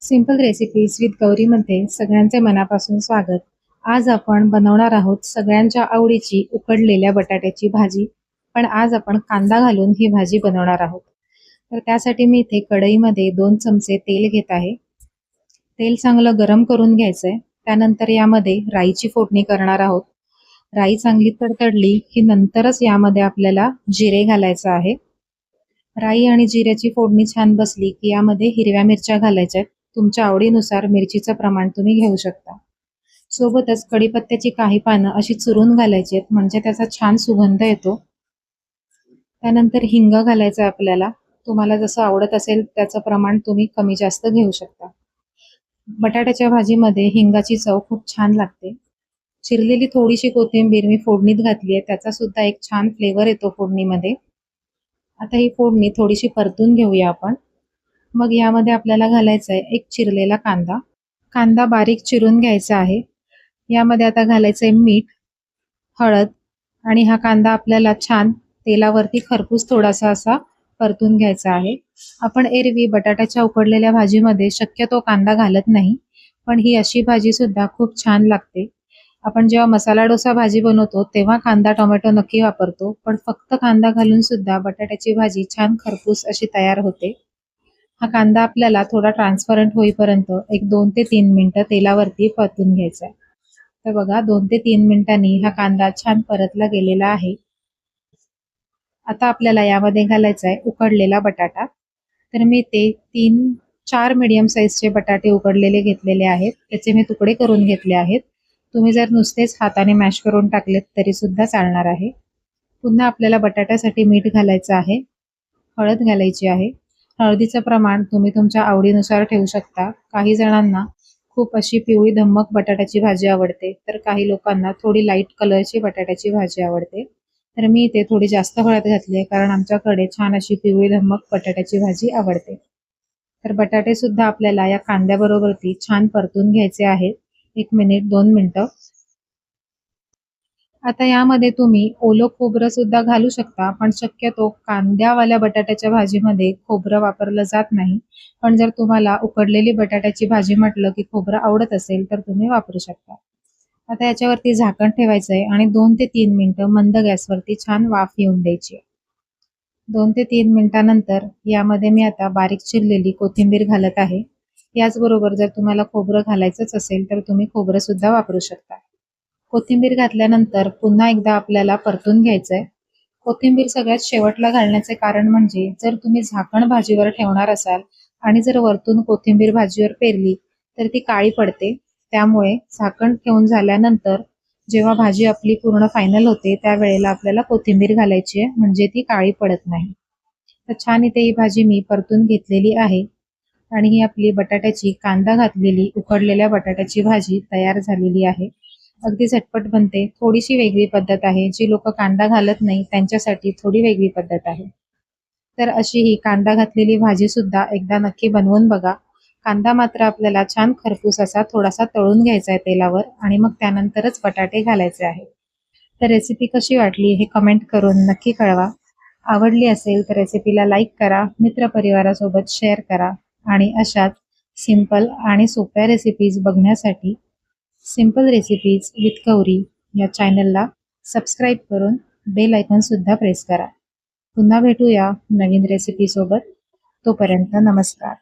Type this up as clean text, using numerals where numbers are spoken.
Simple recipes with गौरीमध्ये सगळ्यांचे मनापासून स्वागत. आज आपण बनवणार आहोत सगळ्यांच्या आवडीची उकडलेल्या बटाट्याची भाजी. पण आज आपण कांदा घालून ही भाजी बनवणार आहोत. तर त्यासाठी मी इथे कढईमध्ये 2 चमचे तेल घेत आहे. तेल चांगलं गरम करून घ्यायचंय. त्यानंतर यामध्ये राईची फोडणी करणार आहोत. राई चांगली तडतडली की नंतरच यामध्ये आपल्याला जिरे घालायचं आहे. राई आणि जिऱ्याची फोडणी छान बसली की यामध्ये हिरव्या मिरच्या घालायच्या आहेत. तुमच्या आवडीनुसार मिरचीचं प्रमाण तुम्ही घेऊ शकता. सोबतच कढीपत्त्याची काही पानं अशी चुरून घालायची आहेत, म्हणजे त्याचा छान सुगंध येतो. त्यानंतर हिंग घालायचं आहे आपल्याला. तुम्हाला जसं आवडत असेल त्याचं प्रमाण तुम्ही कमी जास्त घेऊ शकता. बटाट्याच्या भाजीमध्ये हिंगाची चव खूप छान लागते. चिरलेली थोडीशी कोथिंबीर मी फोडणीत घातली आहे, त्याचा सुद्धा एक छान फ्लेवर येतो फोडणीमध्ये. आता ही फोडणी थोडीशी परतून घेऊया आपण. मग यामध्ये आपल्याला घालायचा आहे एक चिरलेला कांदा. कांदा बारीक चिरून घ्यायचा आहे. यामध्ये आता घालायचं आहे मीठ, हळद आणि हा कांदा आपल्याला छान तेलावरती खरपूस थोडासा असा परतून घ्यायचा आहे. आपण एरवी बटाट्याच्या उकडलेल्या भाजीमध्ये शक्यतो कांदा घालत नाही, पण ही अशी भाजी सुद्धा खूप छान लागते. आपण जेव्हा मसाला डोसा भाजी बनवतो तेव्हा कांदा टोमॅटो नक्की वापरतो, पण फक्त कांदा घालून सुद्धा बटाट्याची भाजी छान खरपूस अशी तयार होते. हा कांदा आपल्याला थोडा ट्रान्सपरंट होईपर्यंत एक 2 ते 3 मिनिटं तेलावरती परतून घ्यायचा आहे. तर बघा 2 ते 3 मिनिटांनी हा कांदा छान परतला गेलेला आहे. आता आपल्याला यामध्ये घालायचा आहे उकडलेला बटाटा. तर मी ते 3-4 मीडियम साईजचे बटाटे उकडलेले घेतलेले आहेत. त्याचे मी तुकडे करून घेतले आहेत. तुम्ही जर नुसतेच हाताने मॅश करून टाकलेत तरी सुद्धा चालणार आहे. पुन्हा आपल्याला बटाट्यासाठी मीठ घालायचं आहे, हळद घालायची आहे. हळदीचं प्रमाण तुम्ही तुमच्या आवडीनुसार ठेवू शकता. काही जणांना खूप अशी पिवळी धम्मक बटाट्याची भाजी आवडते, तर काही लोकांना थोडी लाईट कलरची बटाट्याची भाजी आवडते. तर मी इथे थोडी जास्त हळद घातली आहे, कारण आमच्याकडे छान अशी पिवळी धम्मक बटाट्याची भाजी आवडते. तर बटाटे सुद्धा आपल्याला या कांद्याबरोबरती छान परतून घ्यायचे आहेत. 1 मिनिट 2 मिनिटं. आता यामध्ये तुम्ही ओलं खोबरं सुद्धा घालू शकता, पण शक्यतो कांद्यावाल्या बटाट्याच्या भाजीमध्ये खोबरं वापरलं जात नाही. पण जर तुम्हाला उकडलेली बटाट्याची भाजी म्हटलं की खोबरं आवडत असेल तर तुम्ही वापरू शकता. आता याच्यावरती झाकण ठेवायचं आहे आणि 2 ते 3 मिनिटं मंद गॅसवरती छान वाफ येऊन द्यायची. 2 ते 3 मिनिटानंतर यामध्ये मी आता बारीक चिरलेली कोथिंबीर घालत आहे. याचबरोबर जर तुम्हाला खोबरं घालायचंच असेल तर तुम्ही खोबरं सुद्धा वापरू शकता. कोथिंबीर घातल्यानंतर पुन्हा एकदा आपल्याला परतून घ्यायचंय. कोथिंबीर सगळ्यात शेवटला घालण्याचे कारण म्हणजे जर तुम्ही झाकण भाजीवर ठेवणार असाल आणि जर वरतून कोथिंबीर भाजीवर पेरली तर ती काळी पडते. त्यामुळे झाकण ठेवून झाल्यानंतर जेव्हा भाजी आपली पूर्ण फायनल होते त्यावेळेला आपल्याला कोथिंबीर घालायची आहे, म्हणजे ती काळी पडत नाही. तर छान इथे ही भाजी मी परतून घेतलेली आहे आणि ही आपली बटाट्याची कांदा घातलेली उकडलेल्या बटाट्याची भाजी तयार झालेली आहे. अगदी झटपट बनते. थोडीशी वेगळी पद्धत आहे. जी लोक कांदा घालत नाही त्यांच्यासाठी थोडी वेगळी पद्धत आहे. तर अशी ही कांदा घातलेली भाजी सुद्धा एकदा नक्की बनवून बघा. कांदा मात्र आपल्याला छान खरपूस असा थोडासा तळून घ्यायचा आहे तेलावर आणि मग त्यानंतरच बटाटे घालायचे आहेत. तर रेसिपी कशी वाटली हे कमेंट करून नक्की कळवा. आवडली असेल तर रेसिपीला लाईक करा, मित्रपरिवारासोबत शेअर करा आणि अशाच सिंपल आणि सोप्या रेसिपीज बघण्यासाठी सिंपल रेसिपीज विथ गौरी या चॅनलला सबस्क्राईब करून बेल आयकॉन सुद्धा प्रेस करा. पुन्हा भेटूया नवीन रेसिपी सोबत. तोपर्यंत नमस्कार.